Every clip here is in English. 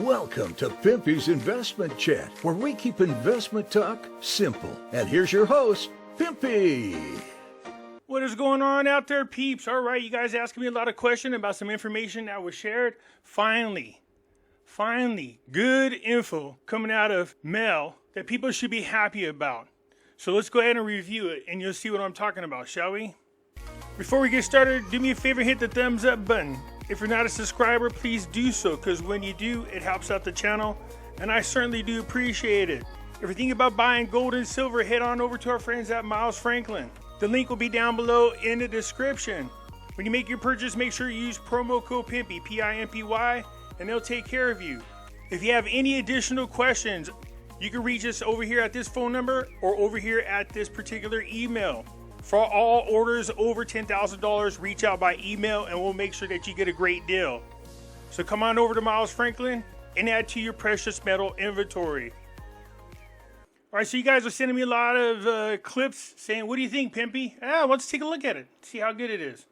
Welcome to Pimpy's Investment Chat, where we keep investment talk simple. And here's your host, Pimpy. What is going on out there, peeps? All right, you guys asking me a lot of questions about some information that was shared. Finally, good info coming out of Mel that people should be happy about. So let's go ahead and review it, and you'll see what I'm talking about, shall we? Before we get started, do me a favor, hit the thumbs up button. If you're not a subscriber, please do so, because when you do, it helps out the channel, and I certainly do appreciate it. If you're thinking about buying gold and silver, head on over to our friends at Miles Franklin. The link will be down below in the description. When you make your purchase, make sure you use promo code Pimpy, P-I-M-P-Y, and they'll take care of you. If you have any additional questions, you can reach us over here at this phone number or over here at this particular email. For all orders over $10,000, reach out by email and we'll make sure that you get a great deal. So come on over to Miles Franklin and add to your precious metal inventory. All right, so you guys are sending me a lot of clips saying, what do you think, Pimpy? Let's take a look at it, see how good it is.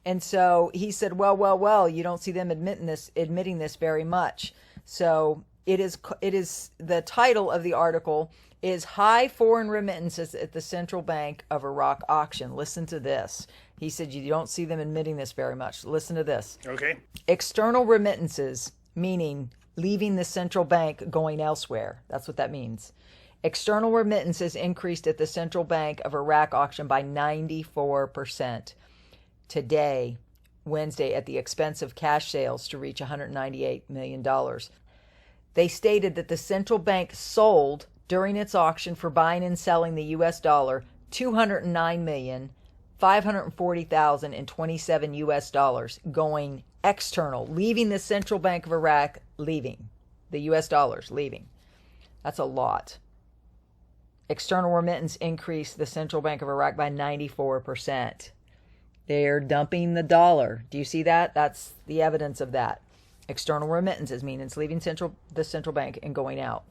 And so he said, well, you don't see them admitting this very much. So it is the title of the article is High Foreign Remittances at the Central Bank of Iraq Auction. Listen to this. He said you don't see them admitting this very much. Listen to this. Okay. External remittances, meaning leaving the central bank going elsewhere. That's what that means. External remittances increased at the Central Bank of Iraq auction by 94% today, Wednesday, at the expense of cash sales to reach $198 million. They stated that the central bank sold during its auction for buying and selling the U.S. dollar $209,540,027 U.S. dollars going external, leaving the Central Bank of Iraq, leaving the U.S. dollars, leaving. That's a lot. External remittance increased the Central Bank of Iraq by 94%. They're dumping the dollar. Do you see that? That's the evidence of that. External remittances mean it's leaving the central bank and going out.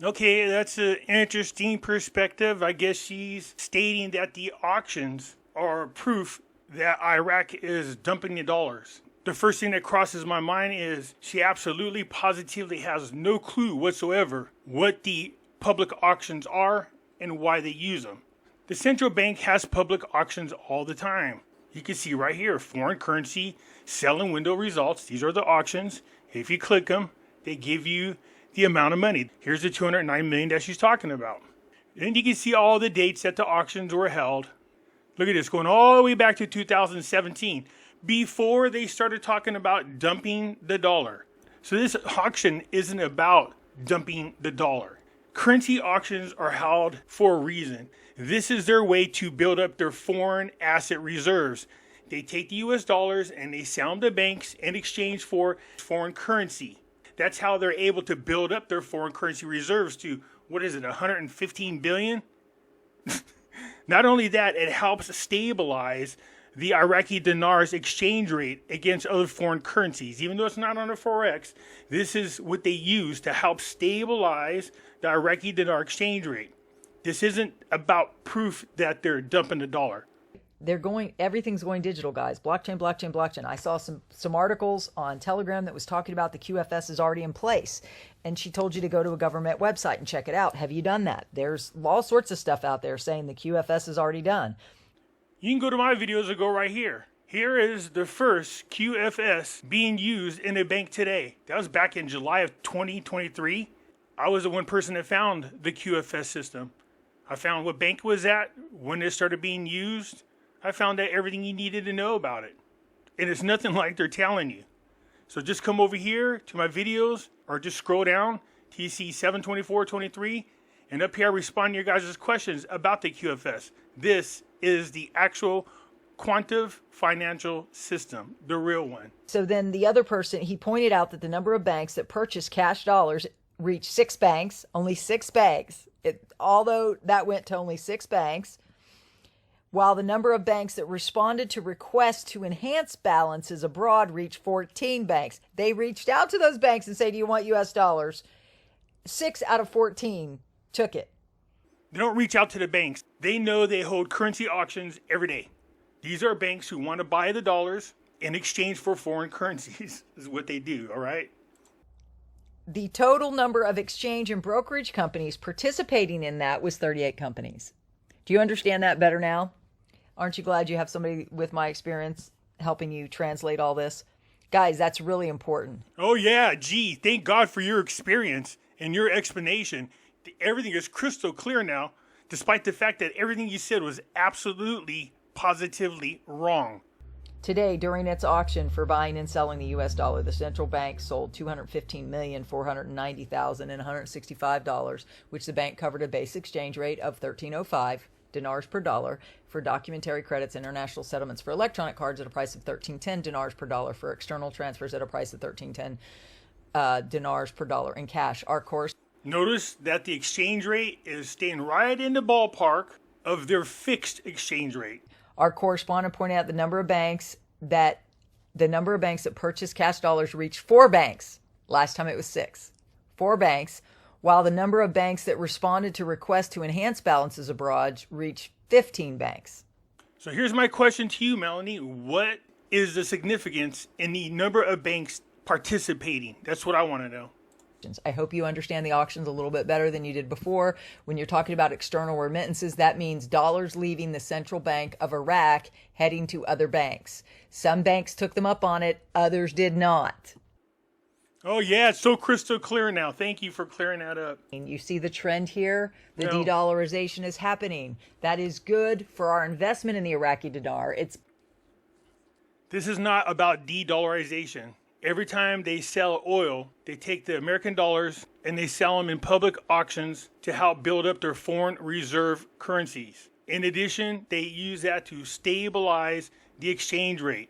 Okay, that's an interesting perspective. I guess she's stating that the auctions are proof that Iraq is dumping the dollars. The first thing that crosses my mind is she absolutely positively has no clue whatsoever what the public auctions are and why they use them. The central bank has public auctions all the time. You can see right here, foreign currency, sell and window results. These are the auctions. If you click them, they give you the amount of money. Here's the $209 million that she's talking about. And you can see all the dates that the auctions were held. Look at this, going all the way back to 2017, before they started talking about dumping the dollar. So this auction isn't about dumping the dollar. Currency auctions are held for a reason. This is their way to build up their foreign asset reserves. They take the US dollars and they sell them to banks in exchange for foreign currency. That's how they're able to build up their foreign currency reserves to, 115 billion? Not only that, it helps stabilize the Iraqi dinar's exchange rate against other foreign currencies. Even though it's not on the Forex, this is what they use to help stabilize the Iraqi dinar exchange rate. This isn't about proof that they're dumping the dollar. Everything's going digital, guys. Blockchain. I saw some articles on Telegram that was talking about the QFS is already in place. And she told you to go to a government website and check it out. Have you done that? There's all sorts of stuff out there saying the QFS is already done. You can go to my videos or go right here. Here is the first QFS being used in a bank today. That was back in July of 2023. I was the one person that found the QFS system. I found what bank it was at, when it started being used. I found out everything you needed to know about it. And it's nothing like they're telling you. So just come over here to my videos or just scroll down till you see 72423. And up here I respond to your guys' questions about the QFS. This is the actual quantitative financial system, the real one. So then the other person, he pointed out that the number of banks that purchase cash dollars reached 6 banks, only 6 banks. Although that went to only 6 banks. While the number of banks that responded to requests to enhance balances abroad reached 14 banks. They reached out to those banks and said, do you want US dollars? 6 out of 14 took it. They don't reach out to the banks. They know they hold currency auctions every day. These are banks who want to buy the dollars in exchange for foreign currencies, is what they do, all right? The total number of exchange and brokerage companies participating in that was 38 companies. Do you understand that better now? Aren't you glad you have somebody with my experience helping you translate all this? Guys, that's really important. Oh, yeah. Gee, thank God for your experience and your explanation. Everything is crystal clear now, despite the fact that everything you said was absolutely, positively wrong. Today, during its auction for buying and selling the U.S. dollar, the central bank sold $215,490,165, which the bank covered a base exchange rate of 13.05 dinars per dollar for documentary credits, international settlements for electronic cards at a price of 13.10 dinars per dollar, for external transfers at a price of 13.10 dinars per dollar in cash. Our course. Notice that the exchange rate is staying right in the ballpark of their fixed exchange rate. Our correspondent pointed out the number of banks that purchased cash dollars reached 4 banks. Last time it was 6. 4 banks, while the number of banks that responded to requests to enhance balances abroad reached 15 banks. So here's my question to you, Melanie. What is the significance in the number of banks participating? That's what I want to know. I hope you understand the auctions a little bit better than you did before. When you're talking about external remittances, that means dollars leaving the central bank of Iraq heading to other banks. Some banks took them up on it, others did not. Oh, yeah, it's so crystal clear now. Thank you for clearing that up. You see the trend here? The de-dollarization is happening. That is good for our investment in the Iraqi dinar. This is not about de-dollarization. Every time they sell oil, they take the American dollars and they sell them in public auctions to help build up their foreign reserve currencies. In addition, they use that to stabilize the exchange rate.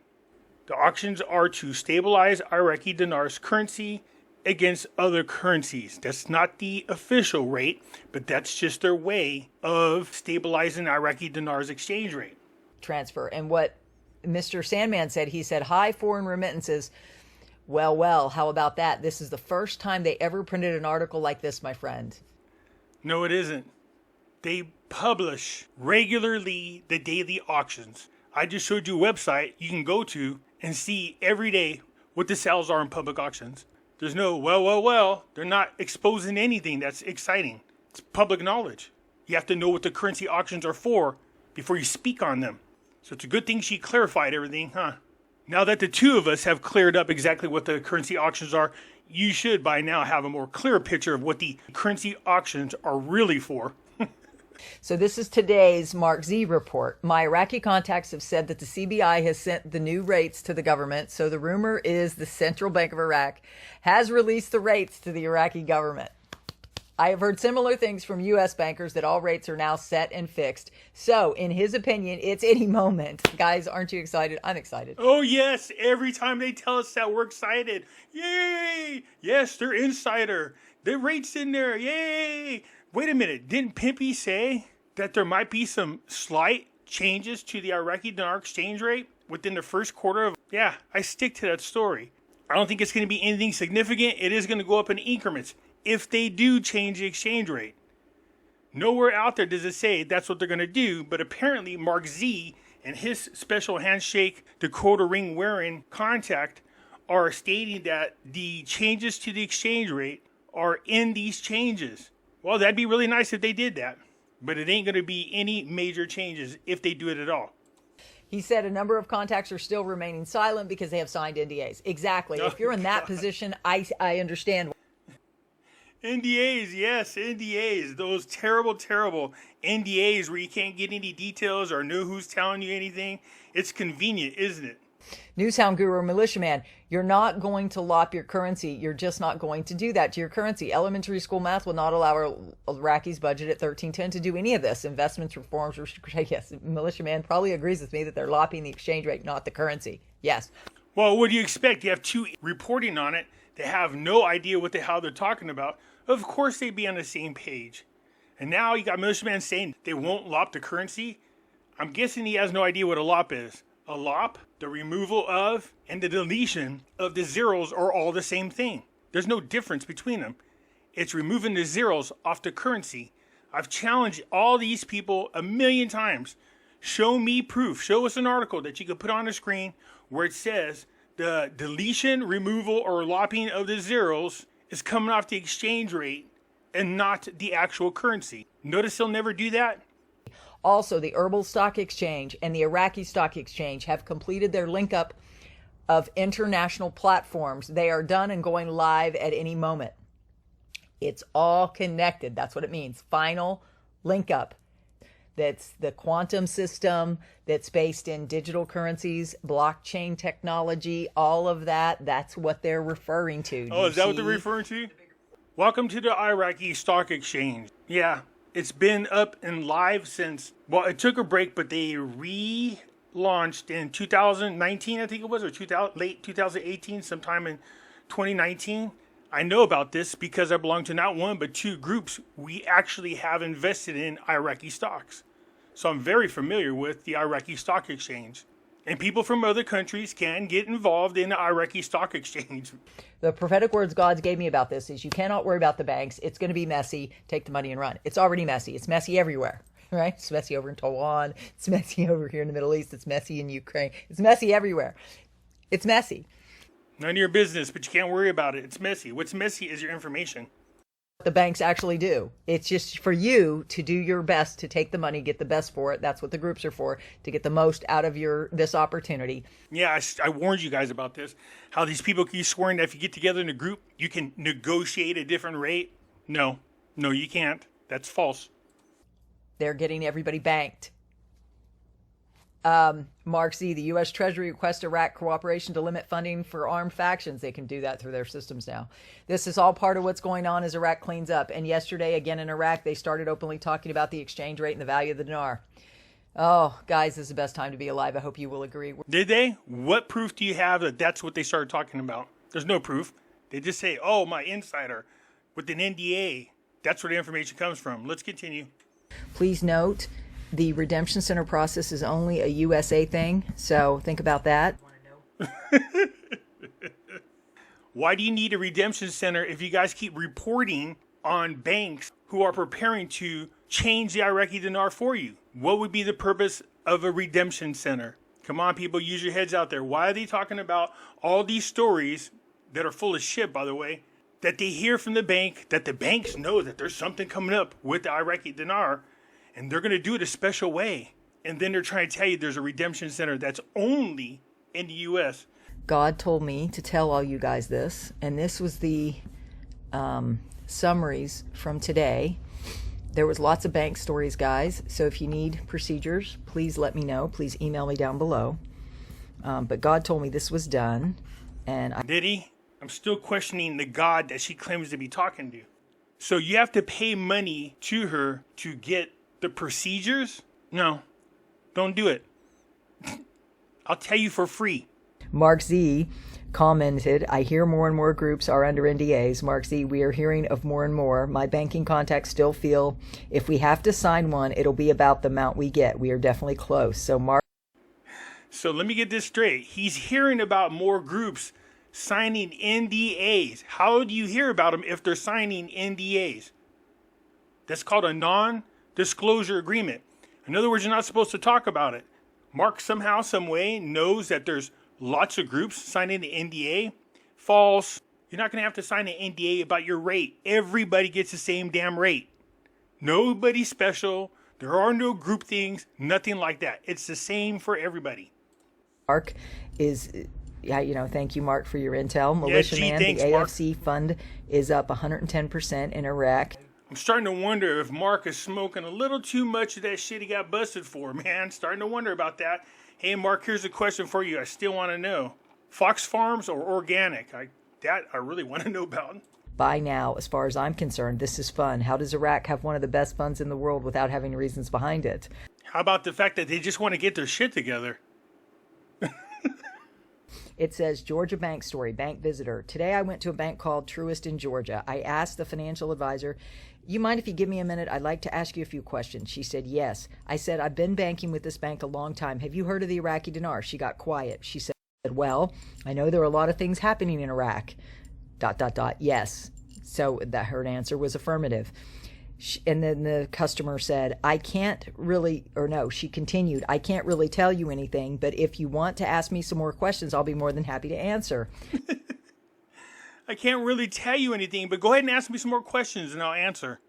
The auctions are to stabilize Iraqi dinar's currency against other currencies. That's not the official rate, but that's just their way of stabilizing Iraqi dinar's exchange rate. Transfer. And what Mr. Sandman said, he said high foreign remittances. Well, how about that? This is the first time they ever printed an article like this, my friend. No, it isn't. They publish regularly the daily auctions. I just showed you a website you can go to and see every day what the sales are in public auctions. There's no, well. They're not exposing anything that's exciting. It's public knowledge. You have to know what the currency auctions are for before you speak on them. So it's a good thing she clarified everything, huh? Now that the two of us have cleared up exactly what the currency auctions are, you should by now have a more clear picture of what the currency auctions are really for. So this is today's Mark Z report. My Iraqi contacts have said that the CBI has sent the new rates to the government. So the rumor is the Central Bank of Iraq has released the rates to the Iraqi government. I have heard similar things from U.S. bankers that all rates are now set and fixed. So, in his opinion, it's any moment. Guys, aren't you excited? I'm excited. Oh, yes. Every time they tell us that, we're excited. Yay! Yes, they're insider. The rate's in there. Yay! Wait a minute. Didn't Pimpy say that there might be some slight changes to the Iraqi dinar exchange rate within the first quarter of... Yeah, I stick to that story. I don't think it's going to be anything significant. It is going to go up in increments if they do change the exchange rate. Nowhere out there does it say that's what they're going to do, but apparently Mark Z and his special handshake Dakota ring wearing contact are stating that the changes to the exchange rate are in these changes. Well, that'd be really nice if they did that, but it ain't going to be any major changes if they do it at all. He said a number of contacts are still remaining silent because they have signed NDAs. Exactly. If you're in that position, I understand. NDAs, yes, NDAs. Those terrible, terrible NDAs where you can't get any details or know who's telling you anything. It's convenient, isn't it? Newshound Guru Militiaman, you're not going to lop your currency. You're just not going to do that to your currency. Elementary school math will not allow our Iraqis budget at 1310 to do any of this. Investments, reforms, yes, Militiaman probably agrees with me that they're lopping the exchange rate, not the currency. Yes. Well, what do you expect? You have two reporting on it. They have no idea what the hell they're talking about. Of course they'd be on the same page. And now you got Militiaman saying they won't lop the currency. I'm guessing he has no idea what a lop is. A lop, the removal of, and the deletion of the zeros are all the same thing. There's no difference between them. It's removing the zeros off the currency. I've challenged all these people a million times. Show me proof. Show us an article that you could put on the screen where it says the deletion, removal, or lopping of the zeros is coming off the exchange rate and not the actual currency. Notice he'll never do that. Also, the Herbal Stock Exchange and the Iraqi Stock Exchange have completed their link up of international platforms. They are done and going live at any moment. It's all connected. That's what it means. Final link up. That's the quantum system that's based in digital currencies, blockchain technology, all of that. That's what they're referring to. Oh, is that what they're referring to? Welcome to the Iraqi Stock Exchange. Yeah, it's been up and live since, well, it took a break, but they relaunched in 2019, I think it was, or late 2018, sometime in 2019. I know about this because I belong to not one, but two groups. We actually have invested in Iraqi stocks. So I'm very familiar with the Iraqi Stock Exchange. And people from other countries can get involved in the Iraqi Stock Exchange. The prophetic words God gave me about this is you cannot worry about the banks. It's going to be messy. Take the money and run. It's already messy. It's messy everywhere, right? It's messy over in Taiwan. It's messy over here in the Middle East. It's messy in Ukraine. It's messy everywhere. It's messy. None of your business, but you can't worry about it. It's messy. What's messy is your information. The banks actually do. It's just for you to do your best to take the money, get the best for it. That's what the groups are for, to get the most out of this opportunity. Yeah, I warned you guys about this. How these people keep swearing that if you get together in a group, you can negotiate a different rate. No, you can't. That's false. They're getting everybody banked. Mark Z, the U.S. Treasury requests Iraq cooperation to limit funding for armed factions. They can do that through their systems now. This is all part of what's going on as Iraq cleans up. And yesterday, again in Iraq, they started openly talking about the exchange rate and the value of the dinar. Oh, guys, this is the best time to be alive. I hope you will agree. Did they? What proof do you have that that's what they started talking about? There's no proof. They just say, oh, my insider with an NDA. That's where the information comes from. Let's continue. Please note, the redemption center process is only a USA thing, so think about that. Why do you need a redemption center if you guys keep reporting on banks who are preparing to change the Iraqi dinar for you? What would be the purpose of a redemption center? Come on, people, use your heads out there. Why are they talking about all these stories that are full of shit, by the way, that they hear from the bank, that the banks know that there's something coming up with the Iraqi dinar, and they're going to do it a special way. And then they're trying to tell you there's a redemption center that's only in the U.S. God told me to tell all you guys this, and this was the summaries from today. There was lots of bank stories, guys, so if you need procedures, please let me know. Please email me down below. But God told me this was done. And Did he? I'm still questioning the God that she claims to be talking to. So you have to pay money to her to get the procedures? No, don't do it. I'll tell you for free. Mark Z commented, I hear more and more groups are under NDAs. Mark Z, we are hearing of more and more. My banking contacts still feel if we have to sign one, it'll be about the amount we get. We are definitely close. So let me get this straight. He's hearing about more groups signing NDAs. How do you hear about them if they're signing NDAs? That's called a non-disclosure agreement. In other words, you're not supposed to talk about it. Mark somehow, some way knows that there's lots of groups signing the NDA. False. You're not going to have to sign an NDA about your rate. Everybody gets the same damn rate. Nobody special. There are no group things. Nothing like that. It's the same for everybody. Mark is, thank you, Mark, for your intel. Militia Man, thanks, the Mark. AFC fund is up 110% in Iraq. I'm starting to wonder if Mark is smoking a little too much of that shit he got busted for, man. Starting to wonder about that. Hey, Mark, here's a question for you. I still want to know. Fox Farms or organic? I really want to know about. Buy now, as far as I'm concerned. This is fun. How does Iraq have one of the best funds in the world without having reasons behind it? How about the fact that they just want to get their shit together? It says, Georgia bank story, bank visitor. Today I went to a bank called Truist in Georgia. I asked the financial advisor, you mind if you give me a minute? I'd like to ask you a few questions. She said, yes. I said, I've been banking with this bank a long time. Have you heard of the Iraqi dinar? She got quiet. She said, well, I know there are a lot of things happening in Iraq. ... Yes. So that her answer was affirmative. And then the customer said, she continued, I can't really tell you anything, but if you want to ask me some more questions, I'll be more than happy to answer. I can't really tell you anything, but go ahead and ask me some more questions and I'll answer.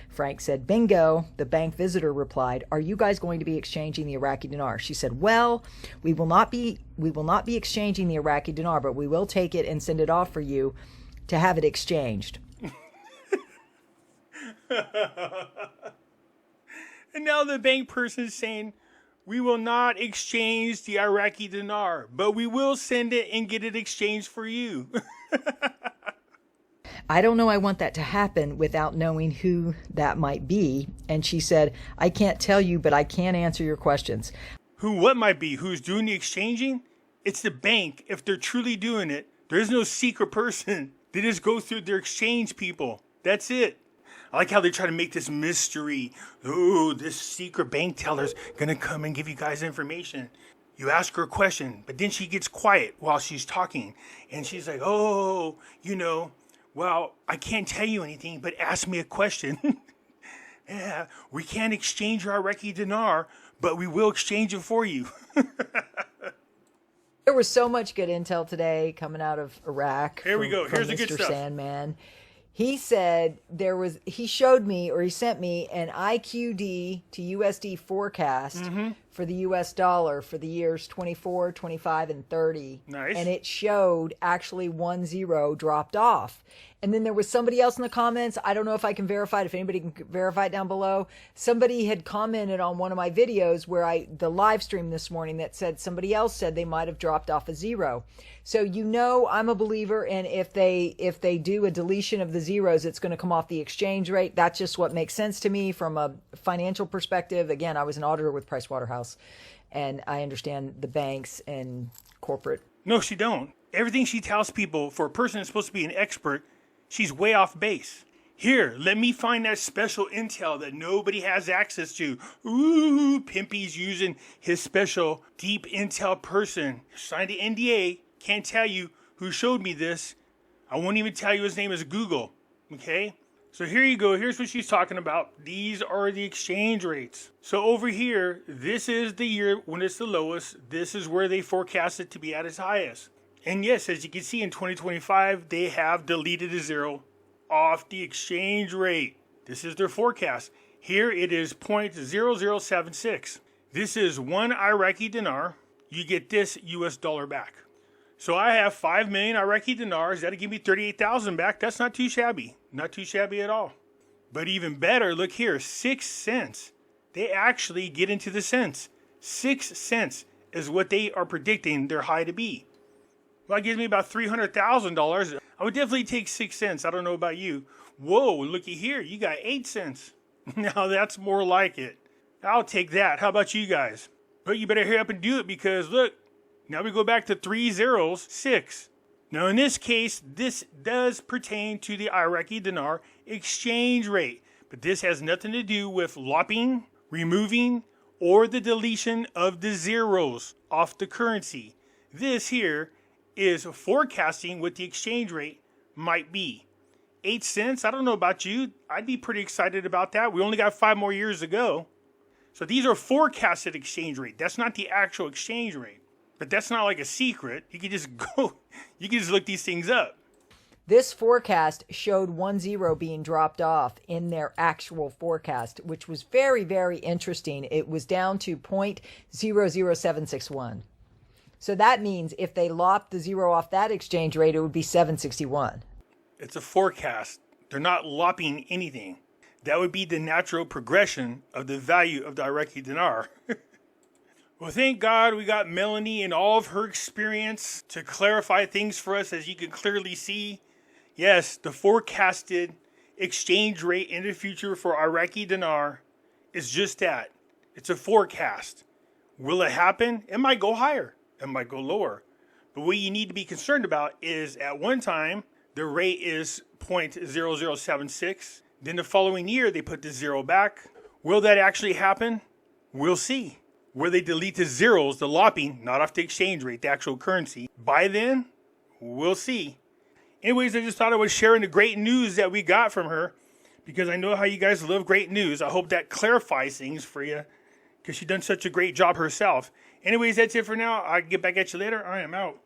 Frank said, bingo. The bank visitor replied, are you guys going to be exchanging the Iraqi dinar? She said, well, we will not be exchanging the Iraqi dinar, but we will take it and send it off for you to have it exchanged. And now the bank person is saying, we will not exchange the Iraqi dinar, but we will send it and get it exchanged for you. I don't know I want that to happen without knowing who that might be. And she said, I can't tell you, but I can answer your questions. What might be? Who's doing the exchanging? It's the bank. If they're truly doing it, there is no secret person. They just go through their exchange people. That's it. I like how they try to make this mystery. Oh, this secret bank teller's gonna come and give you guys information. You ask her a question, but then she gets quiet while she's talking. And she's like, oh, well, I can't tell you anything, but ask me a question. Yeah, we can't exchange our Iraqi dinar, but we will exchange it for you. There was so much good intel today coming out of Iraq. Here we go. Here's the good Mr. stuff. Sandman. He said he showed me, or he sent me, an IQD to USD forecast for the US dollar for the years 24, 25, and 30. Nice. And it showed actually 10 dropped off. And then there was somebody else in the comments. I don't know if I can verify it, if anybody can verify it down below. Somebody had commented on one of my videos where the live stream this morning that said somebody else said they might have dropped off a 0. So I'm a believer in if they do a deletion of the zeros, it's going to come off the exchange rate. That's just what makes sense to me from a financial perspective. Again, I was an auditor with Pricewaterhouse, and I understand the banks and corporate. No, she don't. Everything she tells people, for a person that's supposed to be an expert, she's way off base. Here, let me find that special intel that nobody has access to. Ooh, Pimpy's using his special deep intel person. Signed the NDA. Can't tell you who showed me this. I won't even tell you his name is Google. Okay? So here you go. Here's what she's talking about. These are the exchange rates. So over here, this is the year when it's the lowest. This is where they forecast it to be at its highest. And yes, as you can see in 2025, they have deleted a 0 off the exchange rate. This is their forecast. Here it is 0.0076. This is 1 Iraqi dinar. You get this US dollar back. So I have 5 million Iraqi dinars. That'll give me 38,000 back. That's not too shabby. Not too shabby at all. But even better, look here, 6 cents. They actually get into the cents. 6 cents is what they are predicting their high to be. Well, that gives me about $300,000. I would definitely take 6 cents. I don't know about you. Whoa, looky here. You got 8 cents. Now that's more like it. I'll take that. How about you guys? But you better hurry up and do it because look, now we go back to 3 zeros, 6. Now in this case, this does pertain to the Iraqi dinar exchange rate. But this has nothing to do with lopping, removing, or the deletion of the zeros off the currency. This here is forecasting what the exchange rate might be. 8 cents, I don't know about you. I'd be pretty excited about that. We only got 5 more years to go. So these are forecasted exchange rate. That's not the actual exchange rate. But that's not like a secret. You can just look these things up. This forecast showed 10 being dropped off in their actual forecast, which was very, very interesting. It was down to 0.00761. So that means if they lopped the 0 off that exchange rate, it would be 761. It's a forecast. They're not lopping anything. That would be the natural progression of the value of the Iraqi dinar. Well, thank God we got Melanie and all of her experience to clarify things for us, as you can clearly see. Yes, the forecasted exchange rate in the future for Iraqi dinar is just that. It's a forecast. Will it happen? It might go higher. It might go lower. But what you need to be concerned about is at one time, the rate is 0.0076. Then the following year, they put the 0 back. Will that actually happen? We'll see. Where they delete the zeros, the lopping, not off the exchange rate, the actual currency. By then, we'll see. Anyways, I just thought I was sharing the great news that we got from her because I know how you guys love great news. I hope that clarifies things for you because she done such a great job herself. Anyways, that's it for now. I'll get back at you later. I am out.